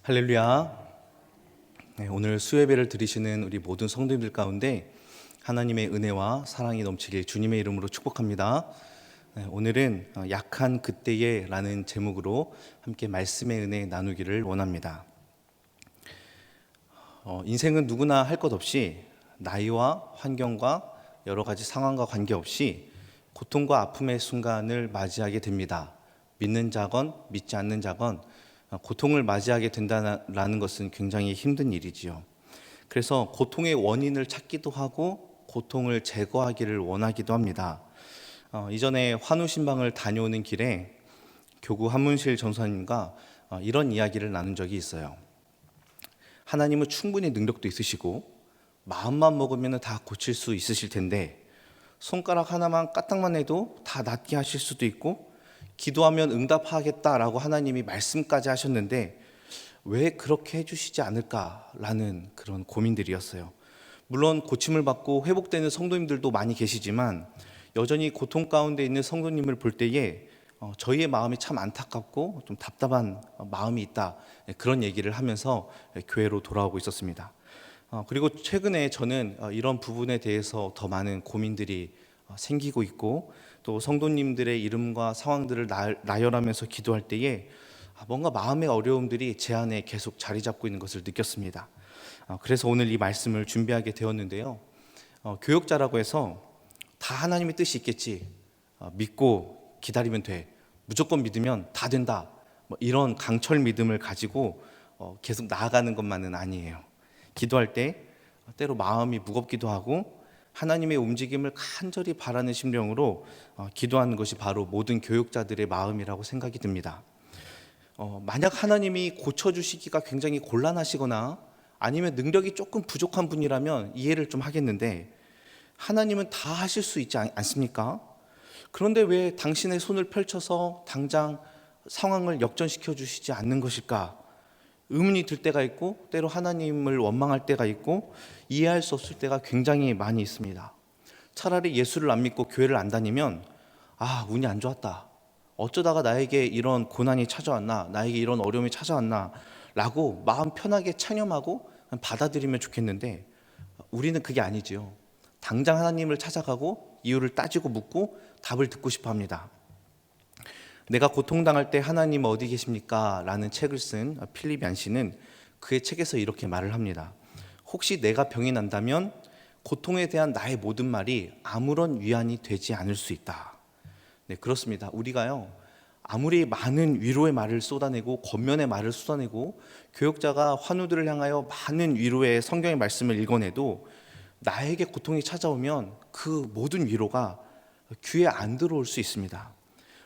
할렐루야. 오늘 수예배를 드리시는 우리 모든 성도님들 가운데 하나님의 은혜와 사랑이 넘치길 주님의 이름으로 축복합니다. 오늘은 약한 그때에 라는 제목으로 함께 말씀의 은혜 나누기를 원합니다. 인생은 누구나 할 것 없이 나이와 환경과 여러 가지 상황과 관계없이 고통과 아픔의 순간을 맞이하게 됩니다. 믿는 자건 믿지 않는 자건 고통을 맞이하게 된다는 것은 굉장히 힘든 일이지요. 그래서 고통의 원인을 찾기도 하고 고통을 제거하기를 원하기도 합니다. 이전에 환우신방을 다녀오는 길에 교구 한문실 전사님과 이런 이야기를 나눈 적이 있어요. 하나님은 충분히 능력도 있으시고 마음만 먹으면 다 고칠 수 있으실 텐데 손가락 하나만 까딱만 해도 다 낫게 하실 수도 있고 기도하면 응답하겠다라고 하나님이 말씀까지 하셨는데 왜 그렇게 해주시지 않을까라는 그런 고민들이었어요. 물론 고침을 받고 회복되는 성도님들도 많이 계시지만 여전히 고통 가운데 있는 성도님을 볼 때에 저희의 마음이 참 안타깝고 좀 답답한 마음이 있다, 그런 얘기를 하면서 교회로 돌아오고 있었습니다. 그리고 최근에 저는 이런 부분에 대해서 더 많은 고민들이 생기고 있고 또 성도님들의 이름과 상황들을 나열하면서 기도할 때에 뭔가 마음의 어려움들이 제 안에 계속 자리 잡고 있는 것을 느꼈습니다. 그래서 오늘 이 말씀을 준비하게 되었는데요. 교역자라고 해서 다 하나님의 뜻이 있겠지, 믿고 기다리면 돼, 무조건 믿으면 다 된다, 이런 강철 믿음을 가지고 계속 나아가는 것만은 아니에요. 기도할 때 때로 마음이 무겁기도 하고 하나님의 움직임을 간절히 바라는 심령으로 기도하는 것이 바로 모든 교육자들의 마음이라고 생각이 듭니다. 만약 하나님이 고쳐주시기가 굉장히 곤란하시거나 아니면 능력이 조금 부족한 분이라면 이해를 좀 하겠는데 하나님은 다 하실 수 있지 않습니까? 그런데 왜 당신의 손을 펼쳐서 당장 상황을 역전시켜 주시지 않는 것일까? 의문이 들 때가 있고 때로 하나님을 원망할 때가 있고 이해할 수 없을 때가 굉장히 많이 있습니다. 차라리 예수를 안 믿고 교회를 안 다니면 운이 안 좋았다, 어쩌다가 나에게 이런 고난이 찾아왔나, 나에게 이런 어려움이 찾아왔나 라고 마음 편하게 찬양하고 받아들이면 좋겠는데 우리는 그게 아니지요. 당장 하나님을 찾아가고 이유를 따지고 묻고 답을 듣고 싶어 합니다. 내가 고통당할 때 하나님 어디 계십니까? 라는 책을 쓴 필립 얀시는 그의 책에서 이렇게 말을 합니다. 혹시 내가 병이 난다면 고통에 대한 나의 모든 말이 아무런 위안이 되지 않을 수 있다. 네, 그렇습니다. 우리가요, 아무리 많은 위로의 말을 쏟아내고 권면의 말을 쏟아내고 교역자가 환우들을 향하여 많은 위로의 성경의 말씀을 읽어내도 나에게 고통이 찾아오면 그 모든 위로가 귀에 안 들어올 수 있습니다.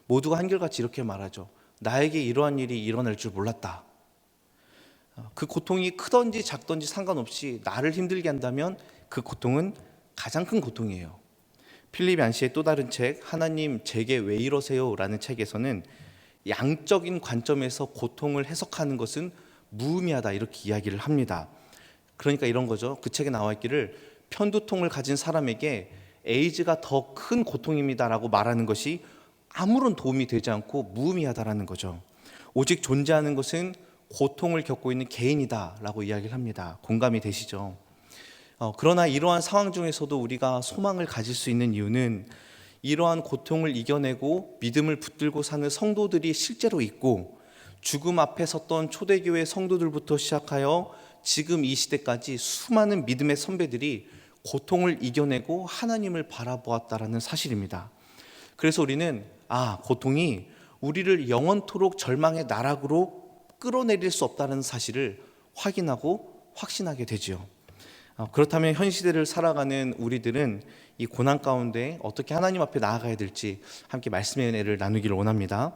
모두가 한결같이 이렇게 말하죠. 나에게 이러한 일이 일어날 줄 몰랐다. 그 고통이 크든지 작든지 상관없이 나를 힘들게 한다면 그 고통은 가장 큰 고통이에요. 필립 얀시의 또 다른 책, 하나님 제게 왜 이러세요? 라는 책에서는 양적인 관점에서 고통을 해석하는 것은 무의미하다, 이렇게 이야기를 합니다. 그러니까 이런 거죠. 그 책에 나와 있기를 편두통을 가진 사람에게 에이즈가 더 큰 고통입니다라고 말하는 것이 아무런 도움이 되지 않고 무의미하다라는 거죠. 오직 존재하는 것은 고통을 겪고 있는 개인이다라고 이야기를 합니다. 공감이 되시죠? 그러나 이러한 상황 중에서도 우리가 소망을 가질 수 있는 이유는 이러한 고통을 이겨내고 믿음을 붙들고 사는 성도들이 실제로 있고 죽음 앞에 섰던 초대교회 성도들부터 시작하여 지금 이 시대까지 수많은 믿음의 선배들이 고통을 이겨내고 하나님을 바라보았다라는 사실입니다. 그래서 우리는 고통이 우리를 영원토록 절망의 나락으로 끌어내릴 수 없다는 사실을 확인하고 확신하게 되지요. 그렇다면 현 시대를 살아가는 우리들은 이 고난 가운데 어떻게 하나님 앞에 나아가야 될지 함께 말씀의 은혜를 나누기를 원합니다.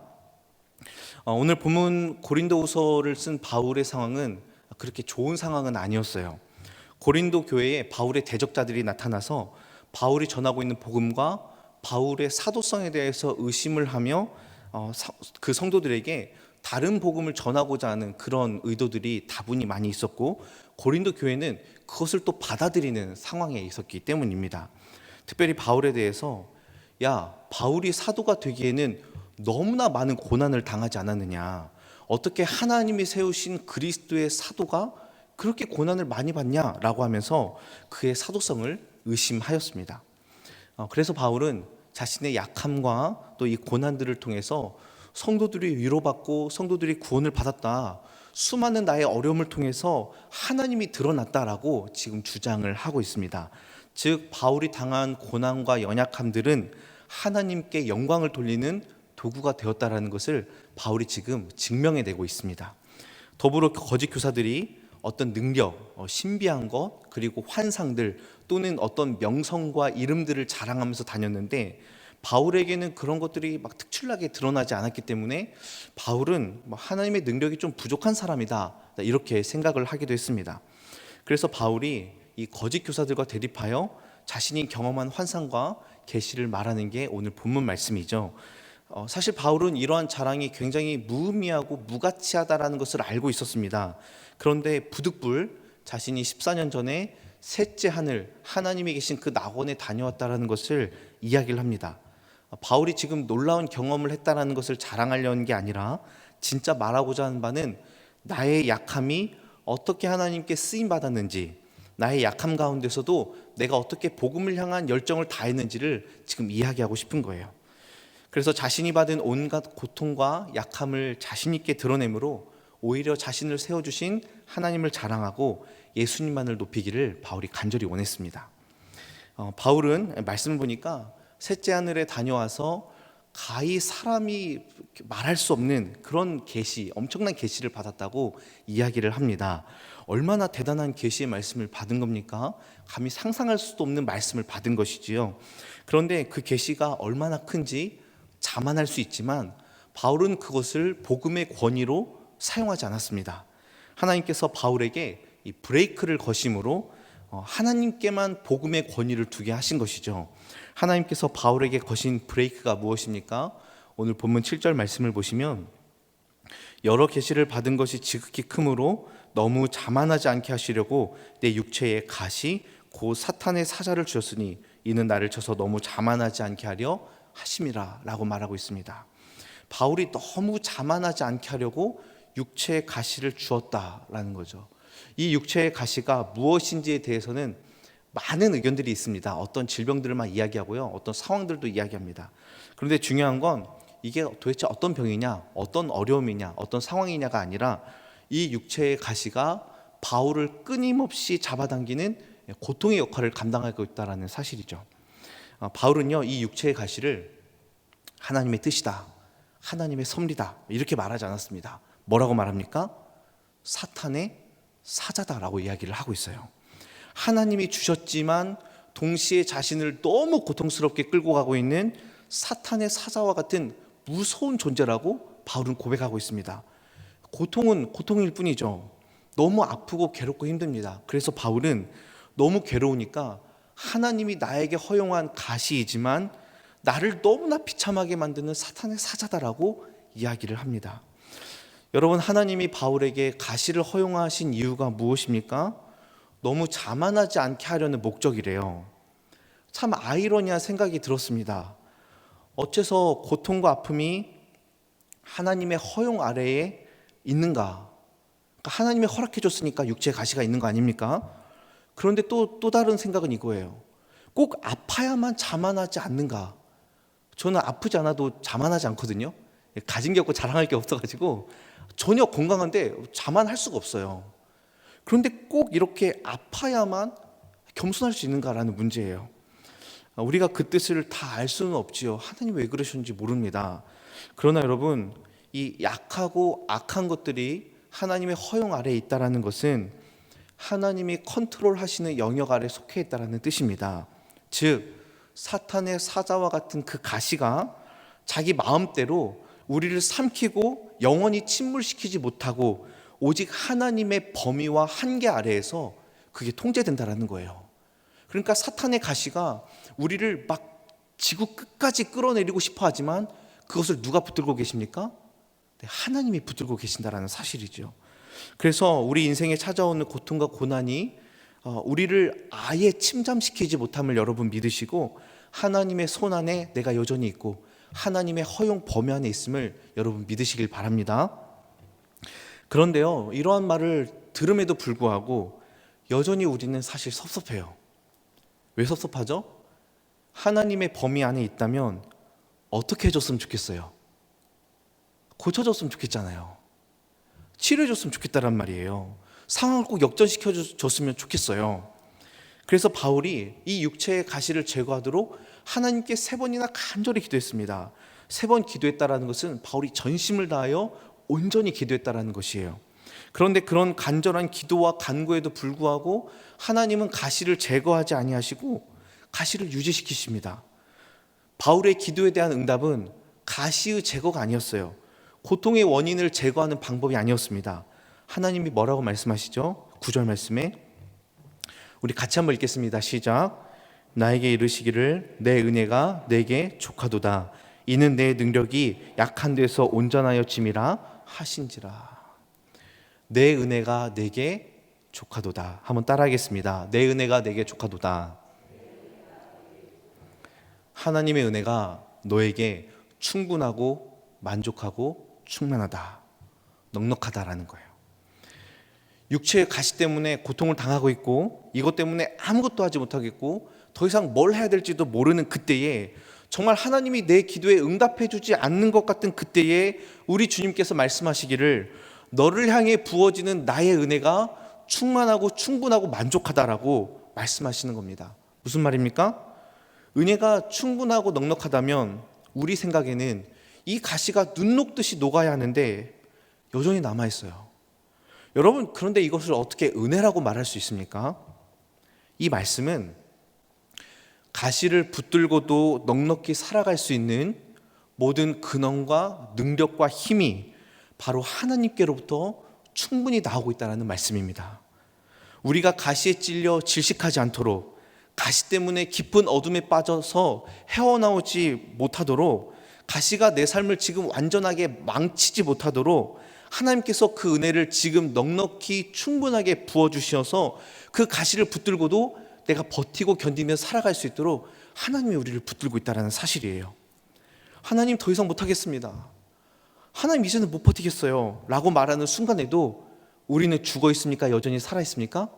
오늘 본문 고린도후서를 쓴 바울의 상황은 그렇게 좋은 상황은 아니었어요. 고린도 교회에 바울의 대적자들이 나타나서 바울이 전하고 있는 복음과 바울의 사도성에 대해서 의심을 하며 그 성도들에게 다른 복음을 전하고자 하는 그런 의도들이 다분히 많이 있었고 고린도 교회는 그것을 또 받아들이는 상황에 있었기 때문입니다. 특별히 바울에 대해서 바울이 사도가 되기에는 너무나 많은 고난을 당하지 않았느냐, 어떻게 하나님이 세우신 그리스도의 사도가 그렇게 고난을 많이 받냐라고 하면서 그의 사도성을 의심하였습니다. 그래서 바울은 자신의 약함과 또 이 고난들을 통해서 성도들이 위로받고 성도들이 구원을 받았다, 수많은 나의 어려움을 통해서 하나님이 드러났다라고 지금 주장을 하고 있습니다. 즉 바울이 당한 고난과 연약함들은 하나님께 영광을 돌리는 도구가 되었다라는 것을 바울이 지금 증명해내고 있습니다. 더불어 거짓 교사들이 어떤 능력, 신비한 것, 그리고 환상들 또는 어떤 명성과 이름들을 자랑하면서 다녔는데 바울에게는 그런 것들이 막 특출나게 드러나지 않았기 때문에 바울은 하나님의 능력이 좀 부족한 사람이다, 이렇게 생각을 하기도 했습니다. 그래서 바울이 이 거짓 교사들과 대립하여 자신이 경험한 환상과 계시를 말하는 게 오늘 본문 말씀이죠. 사실 바울은 이러한 자랑이 굉장히 무의미하고 무가치하다라는 것을 알고 있었습니다. 그런데 부득불 자신이 14년 전에 셋째 하늘 하나님이 계신 그 낙원에 다녀왔다라는 것을 이야기를 합니다. 바울이 지금 놀라운 경험을 했다라는 것을 자랑하려는 게 아니라 진짜 말하고자 하는 바는 나의 약함이 어떻게 하나님께 쓰임 받았는지, 나의 약함 가운데서도 내가 어떻게 복음을 향한 열정을 다했는지를 지금 이야기하고 싶은 거예요. 그래서 자신이 받은 온갖 고통과 약함을 자신 있게 드러내므로 오히려 자신을 세워주신 하나님을 자랑하고 예수님만을 높이기를 바울이 간절히 원했습니다. 바울은 말씀을 보니까 셋째 하늘에 다녀와서 가히 사람이 말할 수 없는 그런 계시, 엄청난 계시를 받았다고 이야기를 합니다. 얼마나 대단한 계시의 말씀을 받은 겁니까? 감히 상상할 수도 없는 말씀을 받은 것이지요. 그런데 그 계시가 얼마나 큰지 자만할 수 있지만 바울은 그것을 복음의 권위로 사용하지 않았습니다. 하나님께서 바울에게 이 브레이크를 거심으로 하나님께만 복음의 권위를 두게 하신 것이죠. 하나님께서 바울에게 거신 브레이크가 무엇입니까? 오늘 본문 7절 말씀을 보시면 여러 계시를 받은 것이 지극히 크므로 너무 자만하지 않게 하시려고 내 육체에 가시 곧 사탄의 사자를 주셨으니 이는 나를 쳐서 너무 자만하지 않게 하려 하심이라 라고 말하고 있습니다. 바울이 너무 자만하지 않게 하려고 육체의 가시를 주었다라는 거죠. 이 육체의 가시가 무엇인지에 대해서는 많은 의견들이 있습니다. 어떤 질병들만 이야기하고요, 어떤 상황들도 이야기합니다. 그런데 중요한 건 이게 도대체 어떤 병이냐, 어떤 어려움이냐, 어떤 상황이냐가 아니라 이 육체의 가시가 바울을 끊임없이 잡아당기는 고통의 역할을 감당하고 있다는 사실이죠. 바울은요, 이 육체의 가시를 하나님의 뜻이다, 하나님의 섭리다 이렇게 말하지 않았습니다. 뭐라고 말합니까? 사탄의 사자다라고 이야기를 하고 있어요. 하나님이 주셨지만 동시에 자신을 너무 고통스럽게 끌고 가고 있는 사탄의 사자와 같은 무서운 존재라고 바울은 고백하고 있습니다. 고통은 고통일 뿐이죠. 너무 아프고 괴롭고 힘듭니다. 그래서 바울은 너무 괴로우니까 하나님이 나에게 허용한 가시이지만 나를 너무나 비참하게 만드는 사탄의 사자다라고 이야기를 합니다. 여러분, 하나님이 바울에게 가시를 허용하신 이유가 무엇입니까? 너무 자만하지 않게 하려는 목적이래요. 참 아이러니한 생각이 들었습니다. 어째서 고통과 아픔이 하나님의 허용 아래에 있는가? 하나님이 허락해 줬으니까 육체에 가시가 있는 거 아닙니까? 그런데 또 다른 생각은 이거예요. 꼭 아파야만 자만하지 않는가? 저는 아프지 않아도 자만하지 않거든요. 가진 게 없고 자랑할 게 없어가지고 전혀 건강한데 자만할 수가 없어요. 그런데 꼭 이렇게 아파야만 겸손할 수 있는가라는 문제예요. 우리가 그 뜻을 다 알 수는 없지요. 하나님 왜 그러셨는지 모릅니다. 그러나 여러분, 이 약하고 악한 것들이 하나님의 허용 아래에 있다는 것은 하나님이 컨트롤하시는 영역 아래에 속해 있다는 뜻입니다. 즉 사탄의 사자와 같은 그 가시가 자기 마음대로 우리를 삼키고 영원히 침몰시키지 못하고 오직 하나님의 범위와 한계 아래에서 그게 통제된다는 거예요. 그러니까 사탄의 가시가 우리를 막 지구 끝까지 끌어내리고 싶어 하지만 그것을 누가 붙들고 계십니까? 하나님이 붙들고 계신다는 사실이죠. 그래서 우리 인생에 찾아오는 고통과 고난이 우리를 아예 침잠시키지 못함을 여러분 믿으시고 하나님의 손 안에 내가 여전히 있고 하나님의 허용 범위 안에 있음을 여러분 믿으시길 바랍니다. 그런데요, 이러한 말을 들음에도 불구하고 여전히 우리는 사실 섭섭해요. 왜 섭섭하죠? 하나님의 범위 안에 있다면 어떻게 해줬으면 좋겠어요? 고쳐줬으면 좋겠잖아요. 치료해줬으면 좋겠다란 말이에요. 상황을 꼭 역전시켜줬으면 좋겠어요. 그래서 바울이 이 육체의 가시를 제거하도록 하나님께 3번이나 간절히 기도했습니다. 3번 기도했다라는 것은 바울이 전심을 다하여 온전히 기도했다라는 것이에요. 그런데 그런 간절한 기도와 간구에도 불구하고 하나님은 가시를 제거하지 아니하시고 가시를 유지시키십니다. 바울의 기도에 대한 응답은 가시의 제거가 아니었어요. 고통의 원인을 제거하는 방법이 아니었습니다. 하나님이 뭐라고 말씀하시죠? 9절 말씀에 우리 같이 한번 읽겠습니다. 시작. 나에게 이르시기를 내 은혜가 내게 족하도다. 이는 내 능력이 약한 데서 온전하여 짐이라 하신지라. 내 은혜가 내게 족하도다. 한번 따라하겠습니다. 내 은혜가 내게 족하도다. 하나님의 은혜가 너에게 충분하고 만족하고 충만하다, 넉넉하다라는 거예요. 육체의 가시 때문에 고통을 당하고 있고 이것 때문에 아무것도 하지 못하겠고 더 이상 뭘 해야 될지도 모르는 그때에 정말 하나님이 내 기도에 응답해 주지 않는 것 같은 그때에 우리 주님께서 말씀하시기를 너를 향해 부어지는 나의 은혜가 충만하고 충분하고 만족하다라고 말씀하시는 겁니다. 무슨 말입니까? 은혜가 충분하고 넉넉하다면 우리 생각에는 이 가시가 눈 녹듯이 녹아야 하는데 여전히 남아있어요. 여러분, 그런데 이것을 어떻게 은혜라고 말할 수 있습니까? 이 말씀은 가시를 붙들고도 넉넉히 살아갈 수 있는 모든 근원과 능력과 힘이 바로 하나님께로부터 충분히 나오고 있다는 말씀입니다. 우리가 가시에 찔려 질식하지 않도록, 가시 때문에 깊은 어둠에 빠져서 헤어나오지 못하도록, 가시가 내 삶을 지금 완전하게 망치지 못하도록 하나님께서 그 은혜를 지금 넉넉히 충분하게 부어주셔서 그 가시를 붙들고도 내가 버티고 견디며 살아갈 수 있도록 하나님이 우리를 붙들고 있다는 사실이에요. 하나님 더 이상 못하겠습니다, 하나님 이제는 못 버티겠어요 라고 말하는 순간에도 우리는 죽어 있습니까? 여전히 살아 있습니까?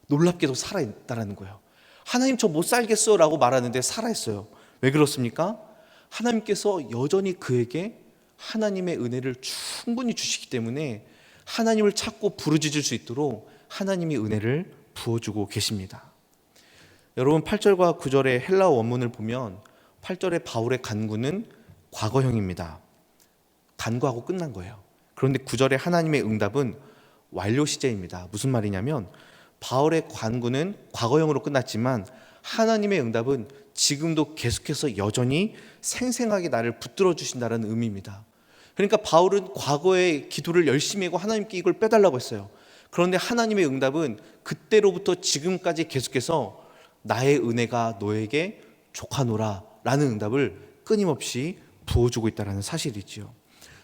놀랍게도 살아 있다는 거예요. 하나님 저 못 살겠어 라고 말하는데 살아 있어요. 왜 그렇습니까? 하나님께서 여전히 그에게 하나님의 은혜를 충분히 주시기 때문에 하나님을 찾고 부르짖을 수 있도록 하나님이 은혜를 부어주고 계십니다. 여러분, 8절과 9절의 헬라어 원문을 보면 8절의 바울의 간구는 과거형입니다. 간구하고 끝난 거예요. 그런데 9절의 하나님의 응답은 완료 시제입니다. 무슨 말이냐면 바울의 간구는 과거형으로 끝났지만 하나님의 응답은 지금도 계속해서 여전히 생생하게 나를 붙들어 주신다는 의미입니다. 그러니까 바울은 과거의 기도를 열심히 하고 하나님께 이걸 빼달라고 했어요. 그런데 하나님의 응답은 그때로부터 지금까지 계속해서 나의 은혜가 너에게 족하노라 라는 응답을 끊임없이 부어주고 있다는 사실이지요.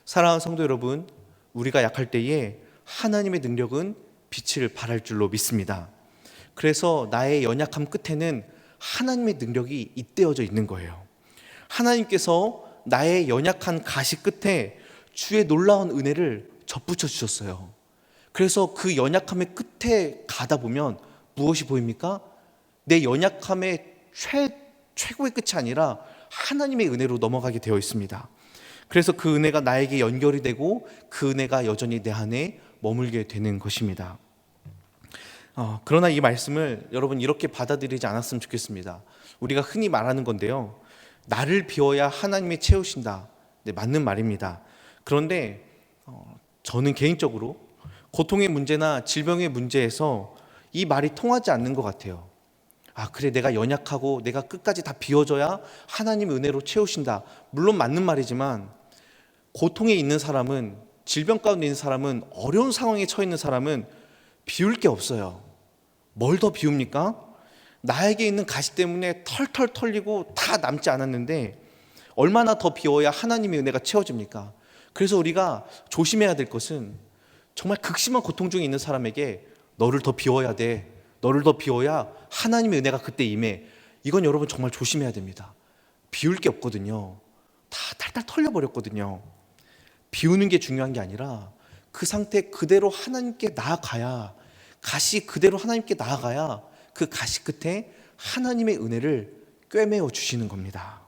사랑하는 성도 여러분, 우리가 약할 때에 하나님의 능력은 빛을 발할 줄로 믿습니다. 그래서 나의 연약함 끝에는 하나님의 능력이 잇대어져 있는 거예요. 하나님께서 나의 연약한 가시 끝에 주의 놀라운 은혜를 접붙여 주셨어요. 그래서 그 연약함의 끝에 가다 보면 무엇이 보입니까? 내 연약함의 최고의 끝이 아니라 하나님의 은혜로 넘어가게 되어 있습니다. 그래서 그 은혜가 나에게 연결이 되고 그 은혜가 여전히 내 안에 머물게 되는 것입니다. 그러나 이 말씀을 여러분 이렇게 받아들이지 않았으면 좋겠습니다. 우리가 흔히 말하는 건데요, 나를 비워야 하나님이 채우신다. 네, 맞는 말입니다. 그런데 저는 개인적으로 고통의 문제나 질병의 문제에서 이 말이 통하지 않는 것 같아요. 그래, 내가 연약하고 내가 끝까지 다 비워줘야 하나님 은혜로 채우신다. 물론 맞는 말이지만 고통에 있는 사람은, 질병 가운데 있는 사람은, 어려운 상황에 처해 있는 사람은 비울 게 없어요. 뭘 더 비웁니까? 나에게 있는 가시 때문에 털털 털리고 다 남지 않았는데 얼마나 더 비워야 하나님의 은혜가 채워집니까? 그래서 우리가 조심해야 될 것은 정말 극심한 고통 중에 있는 사람에게 너를 더 비워야 돼, 너를 더 비워야 하나님의 은혜가 그때 임해. 이건 여러분 정말 조심해야 됩니다. 비울 게 없거든요. 다 탈탈 털려버렸거든요. 비우는 게 중요한 게 아니라 그 상태 그대로 하나님께 나아가야, 가시 그대로 하나님께 나아가야 그 가시 끝에 하나님의 은혜를 꿰매어 주시는 겁니다.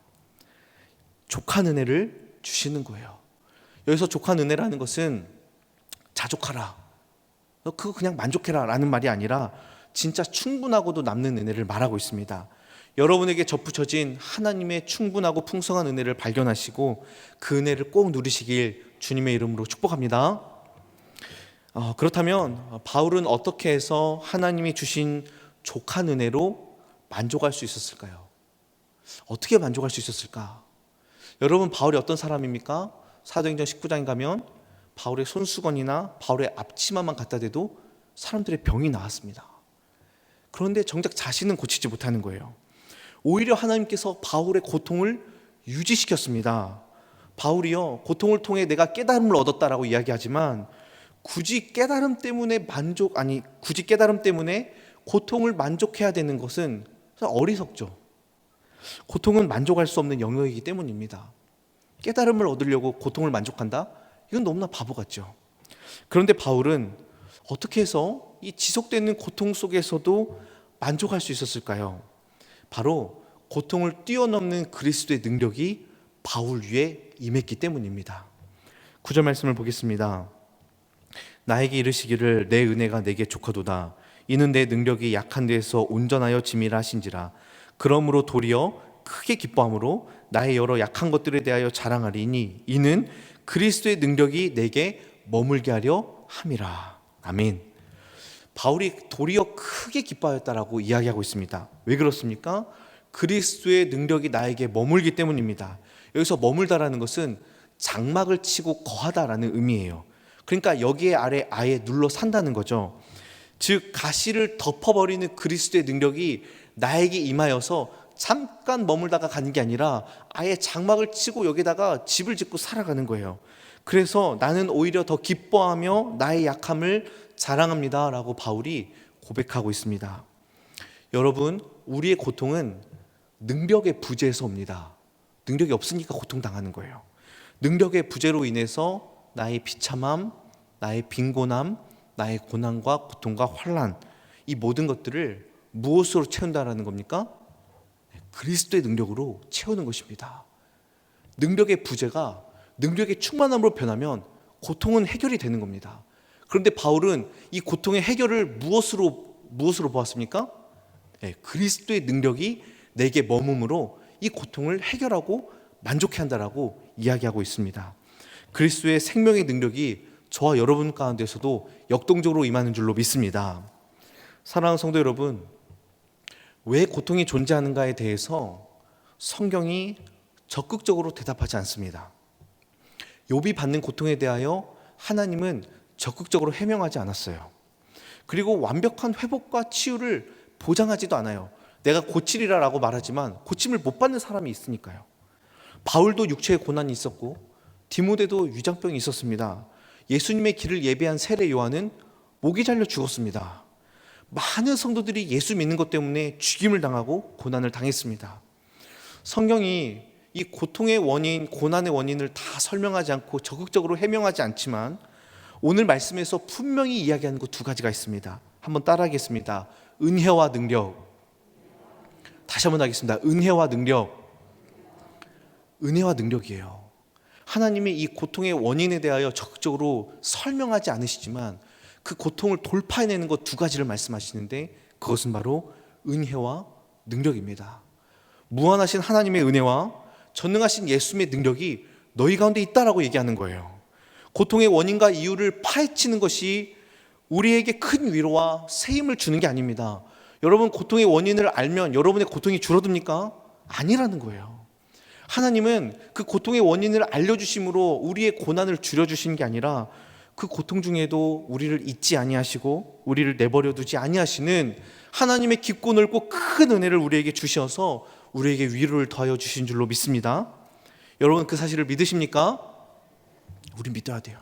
족한 은혜를 주시는 거예요. 여기서 족한 은혜라는 것은 자족하라, 너 그거 그냥 만족해라 라는 말이 아니라 진짜 충분하고도 남는 은혜를 말하고 있습니다. 여러분에게 접붙여진 하나님의 충분하고 풍성한 은혜를 발견하시고 그 은혜를 꼭 누리시길 주님의 이름으로 축복합니다. 그렇다면 바울은 어떻게 해서 하나님이 주신 족한 은혜로 만족할 수 있었을까요? 어떻게 만족할 수 있었을까? 여러분, 바울이 어떤 사람입니까? 사도행전 19장에 가면 바울의 손수건이나 바울의 앞치마만 갖다 대도 사람들의 병이 나았습니다. 그런데 정작 자신은 고치지 못하는 거예요. 오히려 하나님께서 바울의 고통을 유지시켰습니다. 바울이요, 고통을 통해 내가 깨달음을 얻었다라고 이야기하지만 굳이 깨달음 때문에 고통을 만족해야 되는 것은 어리석죠. 고통은 만족할 수 없는 영역이기 때문입니다. 깨달음을 얻으려고 고통을 만족한다? 이건 너무나 바보 같죠. 그런데 바울은 어떻게 해서 이 지속되는 고통 속에서도 만족할 수 있었을까요? 바로 고통을 뛰어넘는 그리스도의 능력이 바울 위에 임했기 때문입니다. 9절 말씀을 보겠습니다. 나에게 이르시기를 내 은혜가 내게 족하도다. 이는 내 능력이 약한 데에서 온전하여 짐이라 하신지라. 그러므로 도리어 크게 기뻐함으로 나의 여러 약한 것들에 대하여 자랑하리니 이는 그리스도의 능력이 내게 머물게 하려 함이라. 아멘. 바울이 도리어 크게 기뻐하였다라고 이야기하고 있습니다. 왜 그렇습니까? 그리스도의 능력이 나에게 머물기 때문입니다. 여기서 머물다라는 것은 장막을 치고 거하다라는 의미예요. 그러니까 여기에 아래 아예 눌러 산다는 거죠. 즉 가시를 덮어버리는 그리스도의 능력이 나에게 임하여서 잠깐 머물다가 가는 게 아니라 아예 장막을 치고 여기다가 집을 짓고 살아가는 거예요. 그래서 나는 오히려 더 기뻐하며 나의 약함을 자랑합니다 라고 바울이 고백하고 있습니다. 여러분, 우리의 고통은 능력의 부재에서 옵니다. 능력이 없으니까 고통당하는 거예요. 능력의 부재로 인해서 나의 비참함, 나의 빈곤함, 나의 고난과 고통과 환난, 이 모든 것들을 무엇으로 채운다라는 겁니까? 그리스도의 능력으로 채우는 것입니다. 능력의 부재가 능력의 충만함으로 변하면 고통은 해결이 되는 겁니다. 그런데 바울은 이 고통의 해결을 무엇으로 보았습니까? 그리스도의 능력이 내게 머금으로 이 고통을 해결하고 만족해 한다라고 이야기하고 있습니다. 그리스도의 생명의 능력이 저와 여러분 가운데서도 역동적으로 임하는 줄로 믿습니다. 사랑하는 성도 여러분, 왜 고통이 존재하는가에 대해서 성경이 적극적으로 대답하지 않습니다. 욥이 받는 고통에 대하여 하나님은 적극적으로 해명하지 않았어요. 그리고 완벽한 회복과 치유를 보장하지도 않아요. 내가 고치리라라고 말하지만 고침을 못 받는 사람이 있으니까요. 바울도 육체의 고난이 있었고 디모데도 위장병이 있었습니다. 예수님의 길을 예배한 세례 요한은 목이 잘려 죽었습니다. 많은 성도들이 예수 믿는 것 때문에 죽임을 당하고 고난을 당했습니다. 성경이 이 고통의 원인, 고난의 원인을 다 설명하지 않고 적극적으로 해명하지 않지만 오늘 말씀에서 분명히 이야기하는 것 두 가지가 있습니다. 한번 따라하겠습니다. 은혜와 능력. 다시 한번 하겠습니다. 은혜와 능력. 은혜와 능력이에요. 하나님이 이 고통의 원인에 대하여 적극적으로 설명하지 않으시지만 그 고통을 돌파해내는 것 두 가지를 말씀하시는데 그것은 바로 은혜와 능력입니다. 무한하신 하나님의 은혜와 전능하신 예수님의 능력이 너희 가운데 있다라고 얘기하는 거예요. 고통의 원인과 이유를 파헤치는 것이 우리에게 큰 위로와 새 힘을 주는 게 아닙니다. 여러분, 고통의 원인을 알면 여러분의 고통이 줄어듭니까? 아니라는 거예요. 하나님은 그 고통의 원인을 알려주심으로 우리의 고난을 줄여주신 게 아니라 그 고통 중에도 우리를 잊지 아니하시고 우리를 내버려 두지 아니하시는 하나님의 깊고 넓고 큰 은혜를 우리에게 주셔서 우리에게 위로를 더하여 주신 줄로 믿습니다. 여러분, 그 사실을 믿으십니까? 우리 믿어야 돼요.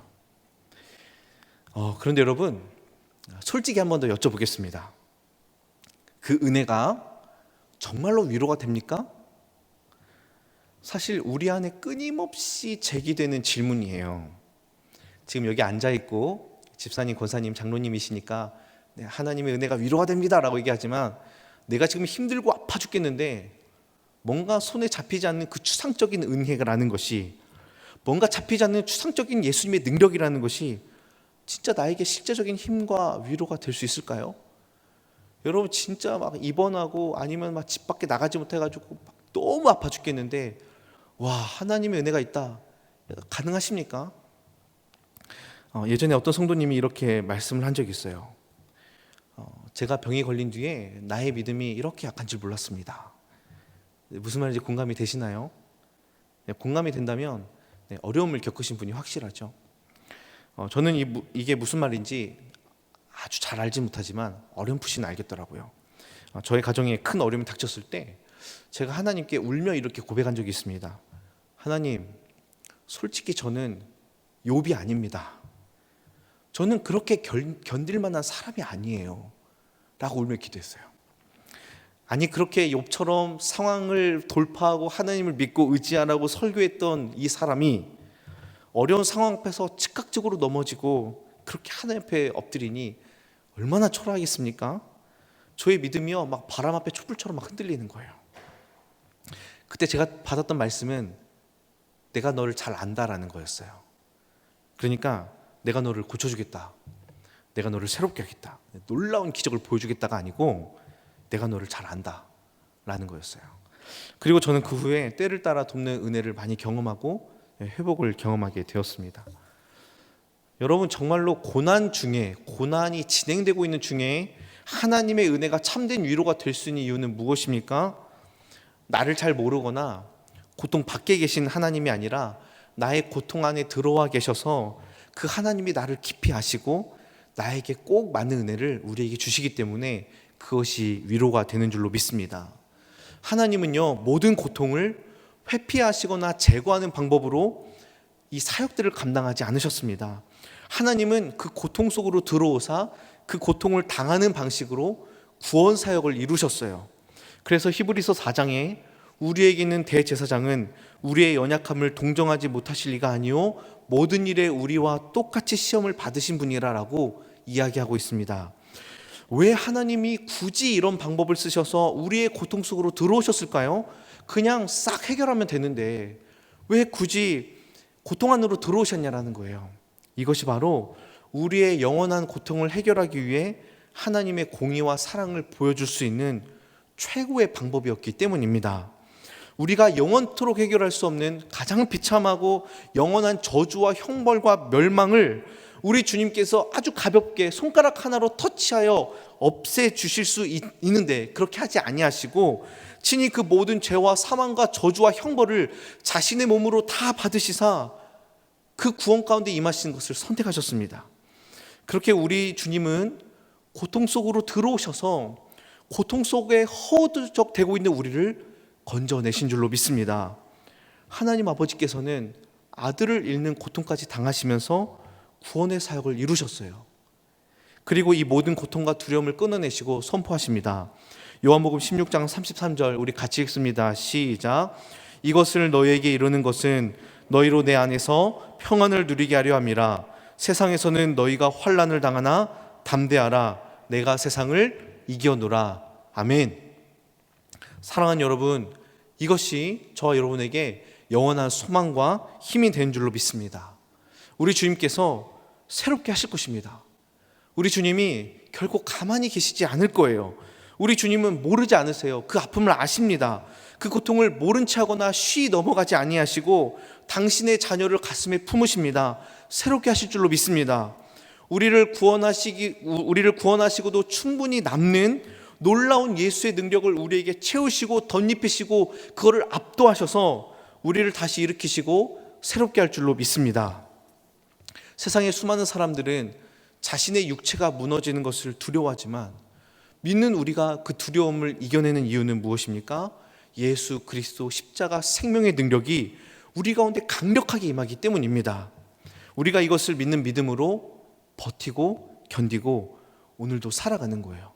그런데 여러분, 솔직히 한 번 더 여쭤보겠습니다. 그 은혜가 정말로 위로가 됩니까? 사실 우리 안에 끊임없이 제기되는 질문이에요. 지금 여기 앉아 있고 집사님, 권사님, 장로님이시니까 네, 하나님의 은혜가 위로가 됩니다라고 얘기하지만 내가 지금 힘들고 아파 죽겠는데 뭔가 손에 잡히지 않는 그 추상적인 은혜라는 것이, 뭔가 잡히지 않는 추상적인 예수님의 능력이라는 것이 진짜 나에게 실제적인 힘과 위로가 될 수 있을까요? 여러분 진짜 막 입원하고 아니면 막 집 밖에 나가지 못해가지고 너무 아파 죽겠는데 와, 하나님의 은혜가 있다, 가능하십니까? 예전에 어떤 성도님이 이렇게 말씀을 한 적이 있어요. 제가 병이 걸린 뒤에 나의 믿음이 이렇게 약한 줄 몰랐습니다. 무슨 말인지 공감이 되시나요? 네, 공감이 된다면 네, 어려움을 겪으신 분이 확실하죠. 저는 이게 무슨 말인지 아주 잘 알지 못하지만 어렴풋이는 알겠더라고요. 저의 가정에 큰 어려움이 닥쳤을 때 제가 하나님께 울며 이렇게 고백한 적이 있습니다. 하나님, 솔직히 저는 욥이 아닙니다. 저는 그렇게 견딜 만한 사람이 아니에요 라고 울며 기도했어요. 아니, 그렇게 욥처럼 상황을 돌파하고 하나님을 믿고 의지하라고 설교했던 이 사람이 어려운 상황 앞에서 즉각적으로 넘어지고 그렇게 하나님 앞에 엎드리니 얼마나 초라하겠습니까? 저의 믿음이요 막 바람 앞에 촛불처럼 막 흔들리는 거예요. 그때 제가 받았던 말씀은 내가 너를 잘 안다라는 거였어요. 그러니까 내가 너를 고쳐주겠다, 내가 너를 새롭게 하겠다, 놀라운 기적을 보여주겠다가 아니고 내가 너를 잘 안다 라는 거였어요. 그리고 저는 그 후에 때를 따라 돕는 은혜를 많이 경험하고 회복을 경험하게 되었습니다. 여러분 정말로 고난 중에, 고난이 진행되고 있는 중에 하나님의 은혜가 참된 위로가 될 수 있는 이유는 무엇입니까? 나를 잘 모르거나 고통 밖에 계신 하나님이 아니라 나의 고통 안에 들어와 계셔서 그 하나님이 나를 깊이 아시고 나에게 꼭 맞는 은혜를 우리에게 주시기 때문에 그것이 위로가 되는 줄로 믿습니다. 하나님은요 모든 고통을 회피하시거나 제거하는 방법으로 이 사역들을 감당하지 않으셨습니다. 하나님은 그 고통 속으로 들어오사 그 고통을 당하는 방식으로 구원 사역을 이루셨어요. 그래서 히브리서 4장에 우리에게 있는 대제사장은 우리의 연약함을 동정하지 못하실 리가 아니요 모든 일에 우리와 똑같이 시험을 받으신 분이라라고 이야기하고 있습니다. 왜 하나님이 굳이 이런 방법을 쓰셔서 우리의 고통 속으로 들어오셨을까요? 그냥 싹 해결하면 되는데 왜 굳이 고통 안으로 들어오셨냐라는 거예요. 이것이 바로 우리의 영원한 고통을 해결하기 위해 하나님의 공의와 사랑을 보여줄 수 있는 최고의 방법이었기 때문입니다. 우리가 영원토록 해결할 수 없는 가장 비참하고 영원한 저주와 형벌과 멸망을 우리 주님께서 아주 가볍게 손가락 하나로 터치하여 없애주실 수 있는데 그렇게 하지 아니하시고 친히 그 모든 죄와 사망과 저주와 형벌을 자신의 몸으로 다 받으시사 그 구원 가운데 임하시는 것을 선택하셨습니다. 그렇게 우리 주님은 고통 속으로 들어오셔서 고통 속에 허우적대고 있는 우리를 건져내신 줄로 믿습니다. 하나님 아버지께서는 아들을 잃는 고통까지 당하시면서 구원의 사역을 이루셨어요. 그리고 이 모든 고통과 두려움을 끊어내시고 선포하십니다. 요한복음 16장 33절 우리 같이 읽습니다. 시작. 이것을 너희에게 이루는 것은 너희로 내 안에서 평안을 누리게 하려 함이라. 세상에서는 너희가 환난을 당하나 담대하라. 내가 세상을 이겨노라. 아멘. 사랑하는 여러분, 이것이 저와 여러분에게 영원한 소망과 힘이 된 줄로 믿습니다. 우리 주님께서 새롭게 하실 것입니다. 우리 주님이 결코 가만히 계시지 않을 거예요. 우리 주님은 모르지 않으세요. 그 아픔을 아십니다. 그 고통을 모른 채 하거나 쉬 넘어가지 아니하시고 당신의 자녀를 가슴에 품으십니다. 새롭게 하실 줄로 믿습니다. 우리를 구원하시고도 충분히 남는 놀라운 예수의 능력을 우리에게 채우시고 덧입히시고 그거를 압도하셔서 우리를 다시 일으키시고 새롭게 할 줄로 믿습니다. 세상의 수많은 사람들은 자신의 육체가 무너지는 것을 두려워하지만 믿는 우리가 그 두려움을 이겨내는 이유는 무엇입니까? 예수 그리스도 십자가 생명의 능력이 우리 가운데 강력하게 임하기 때문입니다. 우리가 이것을 믿는 믿음으로 버티고 견디고 오늘도 살아가는 거예요.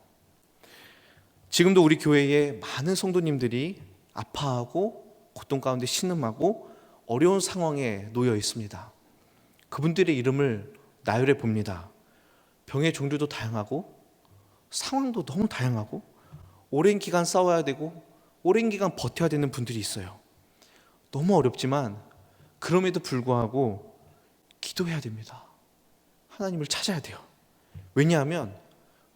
지금도 우리 교회에 많은 성도님들이 아파하고 고통 가운데 신음하고 어려운 상황에 놓여 있습니다. 그분들의 이름을 나열해 봅니다. 병의 종류도 다양하고 상황도 너무 다양하고 오랜 기간 싸워야 되고 오랜 기간 버텨야 되는 분들이 있어요. 너무 어렵지만 그럼에도 불구하고 기도해야 됩니다. 하나님을 찾아야 돼요. 왜냐하면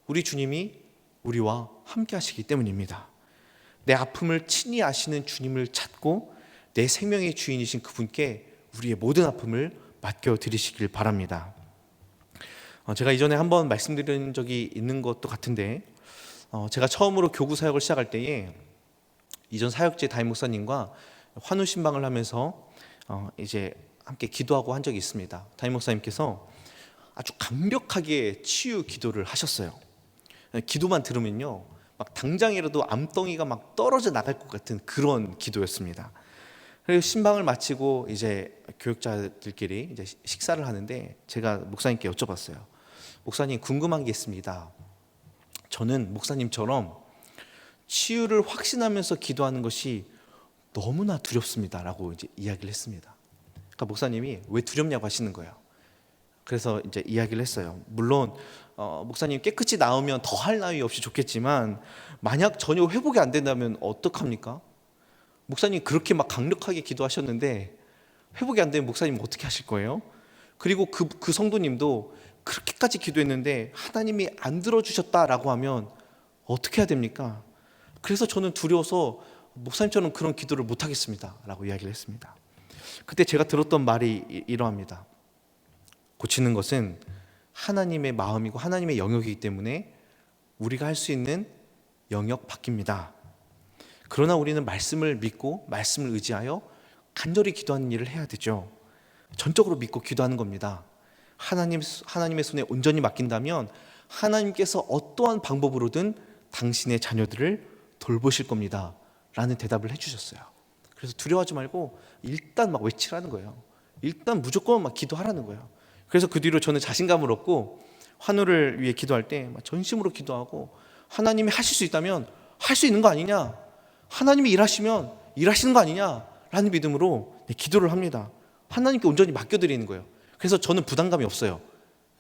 우리 주님이 우리와 함께 하시기 때문입니다. 내 아픔을 친히 아시는 주님을 찾고 내 생명의 주인이신 그분께 우리의 모든 아픔을 맡겨드리시길 바랍니다. 제가 이전에 한번 말씀드린 적이 있는 것도 같은데, 제가 처음으로 교구 사역을 시작할 때에 이전 사역지 담임 목사님과 환우 신방을 하면서 이제 함께 기도하고 한 적이 있습니다. 담임 목사님께서 아주 강력하게 치유 기도를 하셨어요. 기도만 들으면요, 막 당장이라도 암덩이가 막 떨어져 나갈 것 같은 그런 기도였습니다. 그리고 신방을 마치고 이제 교육자들끼리 이제 식사를 하는데 제가 목사님께 여쭤봤어요. 목사님, 궁금한 게 있습니다. 저는 목사님처럼 치유를 확신하면서 기도하는 것이 너무나 두렵습니다 라고 이제 이야기를 했습니다. 그러니까 목사님이 왜 두렵냐고 하시는 거예요. 그래서 이제 이야기를 했어요. 물론 목사님 깨끗이 나으면 더할 나위 없이 좋겠지만 만약 전혀 회복이 안 된다면 어떡합니까? 목사님 그렇게 막 강력하게 기도하셨는데 회복이 안 되면 목사님 어떻게 하실 거예요? 그리고 그 성도님도 그렇게까지 기도했는데 하나님이 안 들어주셨다라고 하면 어떻게 해야 됩니까? 그래서 저는 두려워서 목사님처럼 그런 기도를 못 하겠습니다 라고 이야기를 했습니다. 그때 제가 들었던 말이 이러합니다. 고치는 것은 하나님의 마음이고 하나님의 영역이기 때문에 우리가 할 수 있는 영역 밖입니다. 그러나 우리는 말씀을 믿고 말씀을 의지하여 간절히 기도하는 일을 해야 되죠. 전적으로 믿고 기도하는 겁니다. 하나님의 손에 온전히 맡긴다면 하나님께서 어떠한 방법으로든 당신의 자녀들을 돌보실 겁니다 라는 대답을 해주셨어요. 그래서 두려워하지 말고 일단 막 외치라는 거예요. 일단 무조건 막 기도하라는 거예요. 그래서 그 뒤로 저는 자신감을 얻고 환우를 위해 기도할 때 전심으로 기도하고, 하나님이 하실 수 있다면 할 수 있는 거 아니냐, 하나님이 일하시면 일하시는 거 아니냐라는 믿음으로 기도를 합니다. 하나님께 온전히 맡겨드리는 거예요. 그래서 저는 부담감이 없어요.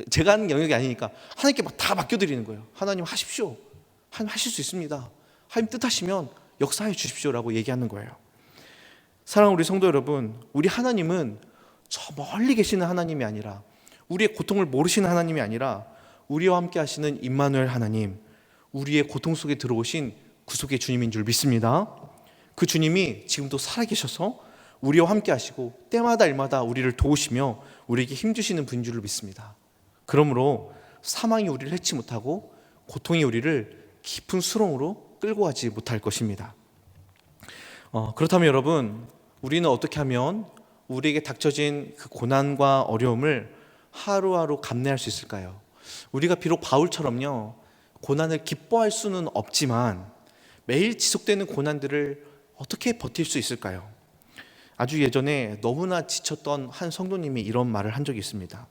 제가 하는 영역이 아니니까 하나님께 막 다 맡겨드리는 거예요. 하나님 하십시오. 하나님 하실 수 있습니다. 하나님 뜻하시면 역사해 주십시오라고 얘기하는 거예요. 사랑하는 우리 성도 여러분, 우리 하나님은 저 멀리 계시는 하나님이 아니라, 우리의 고통을 모르시는 하나님이 아니라 우리와 함께 하시는 임마누엘 하나님, 우리의 고통 속에 들어오신 구속의 주님인 줄 믿습니다. 그 주님이 지금도 살아계셔서 우리와 함께 하시고 때마다 일마다 우리를 도우시며 우리에게 힘주시는 분인 줄 믿습니다. 그러므로 사망이 우리를 해치 못하고 고통이 우리를 깊은 수렁으로 끌고 가지 못할 것입니다. 그렇다면 여러분, 우리는 어떻게 하면 우리에게 닥쳐진 그 고난과 어려움을 하루하루 감내할 수 있을까요? 우리가 비록 바울처럼요, 고난을 기뻐할 수는 없지만 매일 지속되는 고난들을 어떻게 버틸 수 있을까요? 아주 예전에 너무나 지쳤던 한 성도님이 이런 말을 한 적이 있습니다.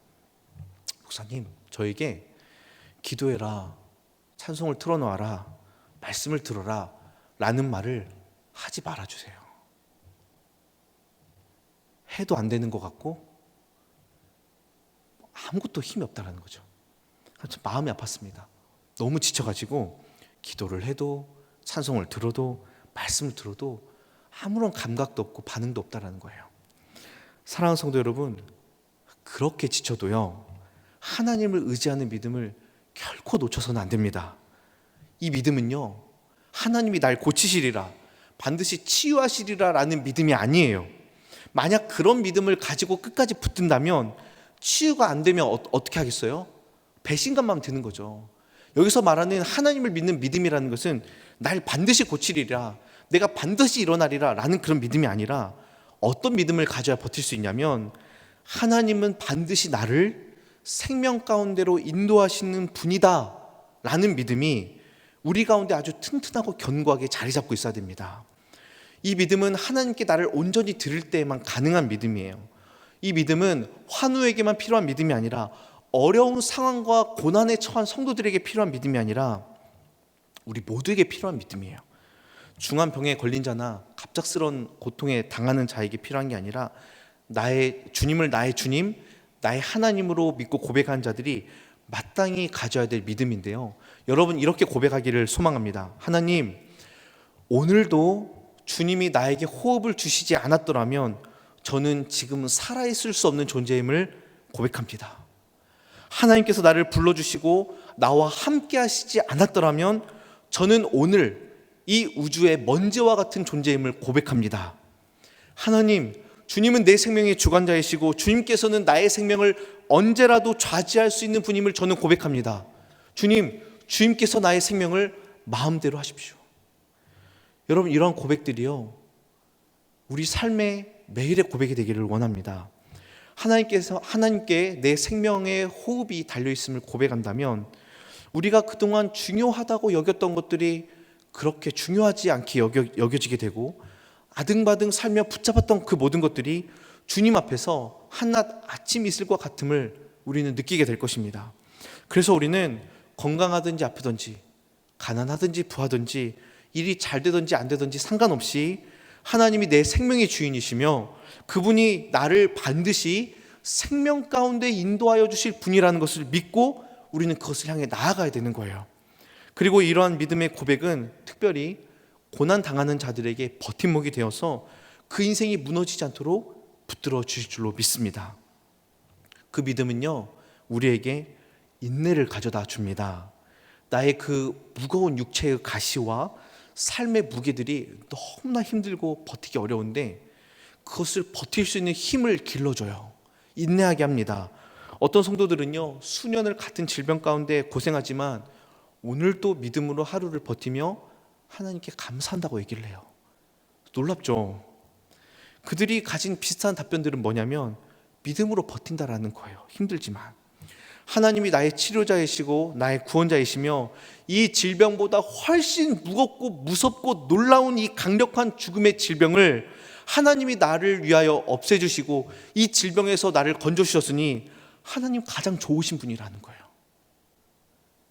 목사님, 저에게 기도해라, 찬송을 틀어놓아라, 말씀을 들어라 라는 말을 하지 말아주세요. 해도 안 되는 것 같고 아무것도 힘이 없다라는 거죠. 참 마음이 아팠습니다. 너무 지쳐가지고 기도를 해도 찬송을 들어도 말씀을 들어도 아무런 감각도 없고 반응도 없다라는 거예요. 사랑하는 성도 여러분, 그렇게 지쳐도요, 하나님을 의지하는 믿음을 결코 놓쳐서는 안 됩니다. 이 믿음은요, 하나님이 날 고치시리라, 반드시 치유하시리라 라는 믿음이 아니에요. 만약 그런 믿음을 가지고 끝까지 붙든다면 치유가 안 되면 어떻게 하겠어요? 배신감만 드는 거죠. 여기서 말하는 하나님을 믿는 믿음이라는 것은 날 반드시 고치리라, 내가 반드시 일어나리라 라는 그런 믿음이 아니라, 어떤 믿음을 가져야 버틸 수 있냐면, 하나님은 반드시 나를 생명 가운데로 인도하시는 분이다 라는 믿음이 우리 가운데 아주 튼튼하고 견고하게 자리 잡고 있어야 됩니다. 이 믿음은 하나님께 나를 온전히 드릴 때에만 가능한 믿음이에요. 이 믿음은 환우에게만 필요한 믿음이 아니라, 어려운 상황과 고난에 처한 성도들에게 필요한 믿음이 아니라 우리 모두에게 필요한 믿음이에요. 중한 병에 걸린 자나 갑작스러운 고통에 당하는 자에게 필요한 게 아니라, 나의 주님을 나의 주님, 나의 하나님으로 믿고 고백한 자들이 마땅히 가져야 될 믿음인데요. 여러분, 이렇게 고백하기를 소망합니다. 하나님, 오늘도 주님이 나에게 호흡을 주시지 않았더라면 저는 지금 살아있을 수 없는 존재임을 고백합니다. 하나님께서 나를 불러주시고 나와 함께 하시지 않았더라면 저는 오늘 이 우주의 먼지와 같은 존재임을 고백합니다. 하나님, 주님은 내 생명의 주관자이시고 주님께서는 나의 생명을 언제라도 좌지할 수 있는 분임을 저는 고백합니다. 주님, 주님께서 나의 생명을 마음대로 하십시오. 여러분, 이러한 고백들이요, 우리 삶의 매일의 고백이 되기를 원합니다. 하나님께 내 생명의 호흡이 달려있음을 고백한다면 우리가 그동안 중요하다고 여겼던 것들이 그렇게 중요하지 않게 여겨지게 되고, 아등바등 살며 붙잡았던 그 모든 것들이 주님 앞에서 한낱 아침 이슬과 같음을 우리는 느끼게 될 것입니다. 그래서 우리는 건강하든지 아프든지 가난하든지 부하든지 일이 잘 되든지 안 되든지 상관없이 하나님이 내 생명의 주인이시며 그분이 나를 반드시 생명 가운데 인도하여 주실 분이라는 것을 믿고 우리는 그것을 향해 나아가야 되는 거예요. 그리고 이러한 믿음의 고백은 특별히 고난 당하는 자들에게 버팀목이 되어서 그 인생이 무너지지 않도록 붙들어 주실 줄로 믿습니다. 그 믿음은요, 우리에게 인내를 가져다 줍니다. 나의 그 무거운 육체의 가시와 삶의 무게들이 너무나 힘들고 버티기 어려운데 그것을 버틸 수 있는 힘을 길러줘요. 인내하게 합니다. 어떤 성도들은요, 수년을 같은 질병 가운데 고생하지만 오늘도 믿음으로 하루를 버티며 하나님께 감사한다고 얘기를 해요. 놀랍죠? 그들이 가진 비슷한 답변들은 뭐냐면 믿음으로 버틴다라는 거예요. 힘들지만 하나님이 나의 치료자이시고 나의 구원자이시며 이 질병보다 훨씬 무겁고 무섭고 놀라운 이 강력한 죽음의 질병을 하나님이 나를 위하여 없애주시고 이 질병에서 나를 건져주셨으니 하나님 가장 좋으신 분이라는 거예요.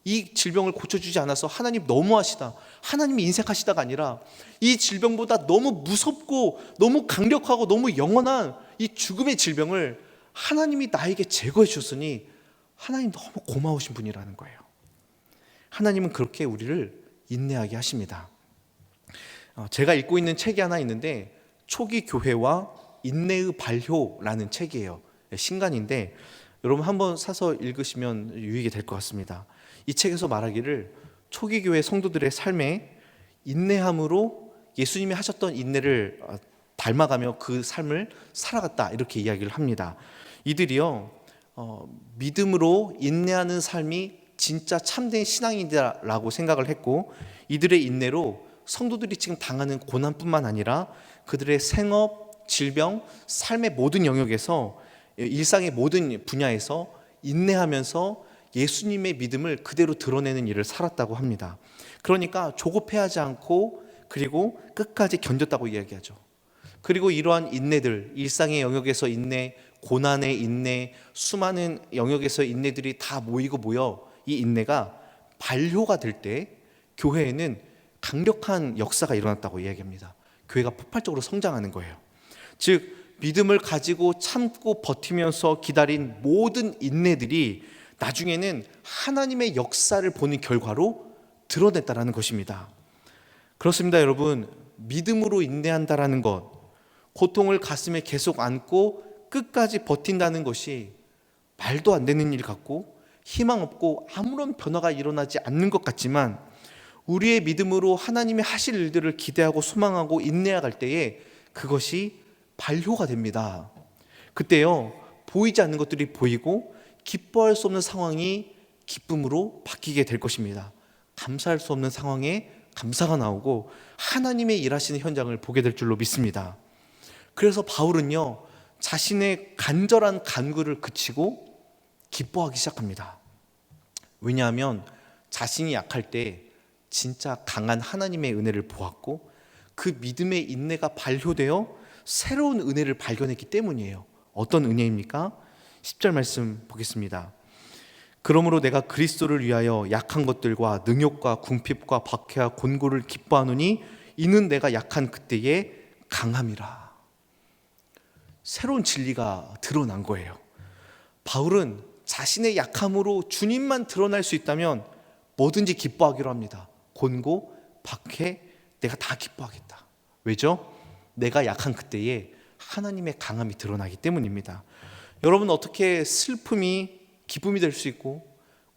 이 질병을 고쳐주지 않아서 하나님 너무하시다, 하나님이 인색하시다가 아니라 이 질병보다 너무 무섭고 너무 강력하고 너무 영원한 이 죽음의 질병을 하나님이 나에게 제거해 주셨으니 하나님 너무 고마우신 분이라는 거예요. 하나님은 그렇게 우리를 인내하게 하십니다. 제가 읽고 있는 책이 하나 있는데 초기 교회와 인내의 발효라는 책이에요. 신간인데 여러분 한번 사서 읽으시면 유익이 될 것 같습니다. 이 책에서 말하기를 초기 교회 성도들의 삶에 인내함으로 예수님이 하셨던 인내를 닮아가며 그 삶을 살아갔다, 이렇게 이야기를 합니다. 이들이요, 믿음으로 인내하는 삶이 진짜 참된 신앙이다라고 생각을 했고, 이들의 인내로 성도들이 지금 당하는 고난뿐만 아니라 그들의 생업, 질병, 삶의 모든 영역에서, 일상의 모든 분야에서 인내하면서 예수님의 믿음을 그대로 드러내는 일을 살았다고 합니다. 그러니까 조급해하지 않고 그리고 끝까지 견뎠다고 이야기하죠. 그리고 이러한 인내들, 일상의 영역에서 인내, 고난의 인내, 수많은 영역에서 인내들이 다 모여 이 인내가 발효가 될 때 교회에는 강력한 역사가 일어났다고 이야기합니다. 교회가 폭발적으로 성장하는 거예요. 즉 믿음을 가지고 참고 버티면서 기다린 모든 인내들이 나중에는 하나님의 역사를 보는 결과로 드러냈다라는 것입니다. 그렇습니다, 여러분. 믿음으로 인내한다라는 것, 고통을 가슴에 계속 안고 끝까지 버틴다는 것이 말도 안 되는 일 같고 희망 없고 아무런 변화가 일어나지 않는 것 같지만 우리의 믿음으로 하나님이 하실 일들을 기대하고 소망하고 인내할 때에 그것이 발효가 됩니다. 그때요, 보이지 않는 것들이 보이고 기뻐할 수 없는 상황이 기쁨으로 바뀌게 될 것입니다. 감사할 수 없는 상황에 감사가 나오고 하나님의 일하시는 현장을 보게 될 줄로 믿습니다. 그래서 바울은요, 자신의 간절한 간구를 그치고 기뻐하기 시작합니다. 왜냐하면 자신이 약할 때 진짜 강한 하나님의 은혜를 보았고 그 믿음의 인내가 발효되어 새로운 은혜를 발견했기 때문이에요. 어떤 은혜입니까? 10절 말씀 보겠습니다. 그러므로 내가 그리스도를 위하여 약한 것들과 능욕과 궁핍과 박해와 곤고를 기뻐하노니 이는 내가 약한 그때의 강함이라. 새로운 진리가 드러난 거예요. 바울은 자신의 약함으로 주님만 드러날 수 있다면 뭐든지 기뻐하기로 합니다. 곤고, 박해, 내가 다 기뻐하겠다. 왜죠? 내가 약한 그때에 하나님의 강함이 드러나기 때문입니다. 여러분, 어떻게 슬픔이 기쁨이 될 수 있고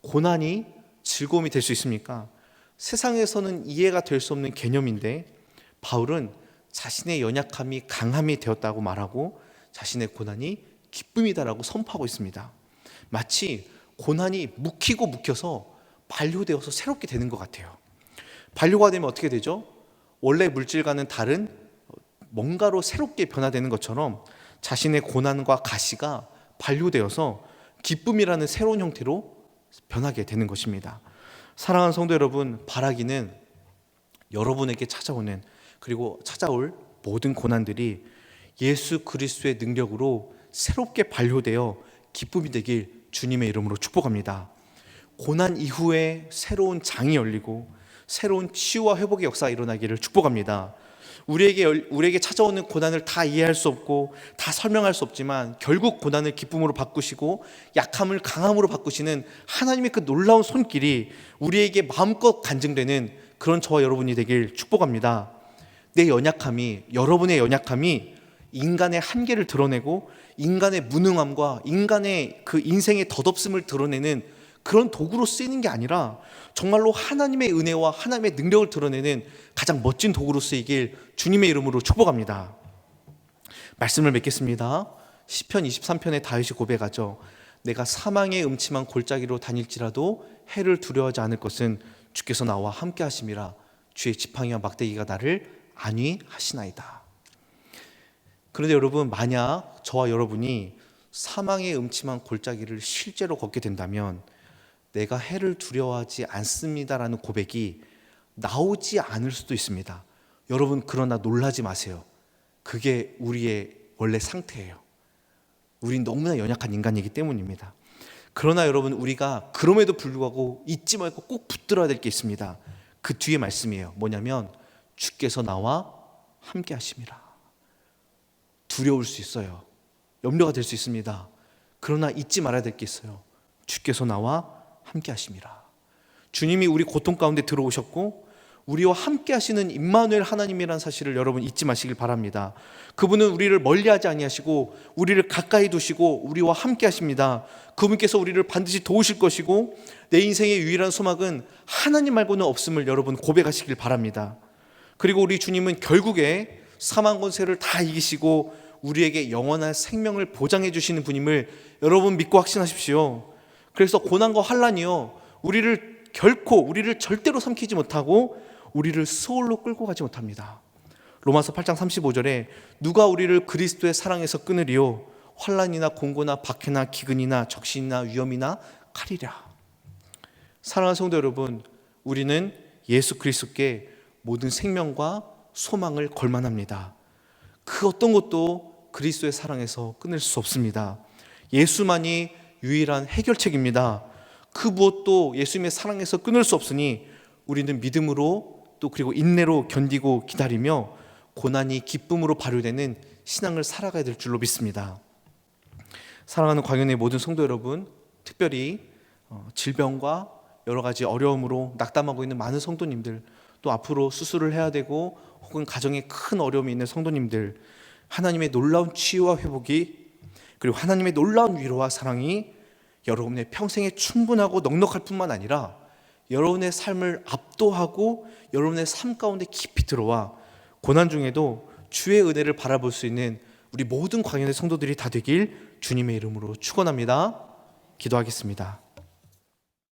고난이 즐거움이 될 수 있습니까? 세상에서는 이해가 될 수 없는 개념인데 바울은 자신의 연약함이 강함이 되었다고 말하고 자신의 고난이 기쁨이다라고 선포하고 있습니다. 마치 고난이 묵혀서 반려되어서 새롭게 되는 것 같아요. 반려가 되면 어떻게 되죠? 원래 물질과는 다른 뭔가로 새롭게 변화되는 것처럼 자신의 고난과 가시가 반려되어서 기쁨이라는 새로운 형태로 변하게 되는 것입니다. 사랑하는 성도 여러분, 바라기는 여러분에게 찾아오는 그리고 찾아올 모든 고난들이 예수 그리스도의 능력으로 새롭게 반려되어 기쁨이 되길 주님의 이름으로 축복합니다. 고난 이후에 새로운 장이 열리고 새로운 치유와 회복의 역사가 일어나기를 축복합니다. 우리에게 찾아오는 고난을 다 이해할 수 없고 다 설명할 수 없지만 결국 고난을 기쁨으로 바꾸시고 약함을 강함으로 바꾸시는 하나님의 그 놀라운 손길이 우리에게 마음껏 간증되는 그런 저와 여러분이 되길 축복합니다. 여러분의 연약함이 인간의 한계를 드러내고 인간의 무능함과 인간의 그 인생의 덧없음을 드러내는 그런 도구로 쓰이는 게 아니라 정말로 하나님의 은혜와 하나님의 능력을 드러내는 가장 멋진 도구로 쓰이길 주님의 이름으로 축복합니다. 말씀을 맺겠습니다. 시편 23편의 다윗이 고백하죠. 내가 사망의 음침한 골짜기로 다닐지라도 해를 두려워하지 않을 것은 주께서 나와 함께 하심이라. 주의 지팡이와 막대기가 나를 안위하시나이다. 그런데 여러분, 만약 저와 여러분이 사망의 음침한 골짜기를 실제로 걷게 된다면 내가 해를 두려워하지 않습니다라는 고백이 나오지 않을 수도 있습니다. 여러분, 그러나 놀라지 마세요. 그게 우리의 원래 상태예요. 우린 너무나 연약한 인간이기 때문입니다. 그러나 여러분, 우리가 그럼에도 불구하고 잊지 말고 꼭 붙들어야 될 게 있습니다. 그 뒤에 말씀이에요. 뭐냐면 주께서 나와 함께 하심이라. 두려울 수 있어요. 염려가 될 수 있습니다. 그러나 잊지 말아야 될 게 있어요. 주께서 나와 함께 하심이라. 주님이 우리 고통 가운데 들어오셨고 우리와 함께 하시는 임마누엘 하나님이라는 사실을 여러분 잊지 마시길 바랍니다. 그분은 우리를 멀리하지 아니하시고 우리를 가까이 두시고 우리와 함께 하십니다. 그분께서 우리를 반드시 도우실 것이고 내 인생의 유일한 소망은 하나님 말고는 없음을 여러분 고백하시길 바랍니다. 그리고 우리 주님은 결국에 사망 권세를 다 이기시고 우리에게 영원한 생명을 보장해 주시는 분임을 여러분 믿고 확신하십시오. 그래서 고난과 환난이요, 우리를 절대로 삼키지 못하고 우리를 수월로 끌고 가지 못합니다. 로마서 8장 35절에 누가 우리를 그리스도의 사랑에서 끊으리요? 환난이나 공고나 박해나 기근이나 적신이나 위험이나 칼이랴. 사랑하는 성도 여러분, 우리는 예수 그리스도께 모든 생명과 소망을 걸만합니다. 그 어떤 것도 그리스도의 사랑에서 끊을 수 없습니다. 예수만이 유일한 해결책입니다. 그 무엇도 예수님의 사랑에서 끊을 수 없으니 우리는 믿음으로 또 그리고 인내로 견디고 기다리며 고난이 기쁨으로 발효되는 신앙을 살아가야 될 줄로 믿습니다. 사랑하는 광연의 모든 성도 여러분, 특별히 질병과 여러 가지 어려움으로 낙담하고 있는 많은 성도님들, 또 앞으로 수술을 해야 되고 혹은 가정에 큰 어려움이 있는 성도님들, 하나님의 놀라운 치유와 회복이 그리고 하나님의 놀라운 위로와 사랑이 여러분의 평생에 충분하고 넉넉할 뿐만 아니라 여러분의 삶을 압도하고 여러분의 삶 가운데 깊이 들어와 고난 중에도 주의 은혜를 바라볼 수 있는 우리 모든 광연의 성도들이 다 되길 주님의 이름으로 축원합니다. 기도하겠습니다.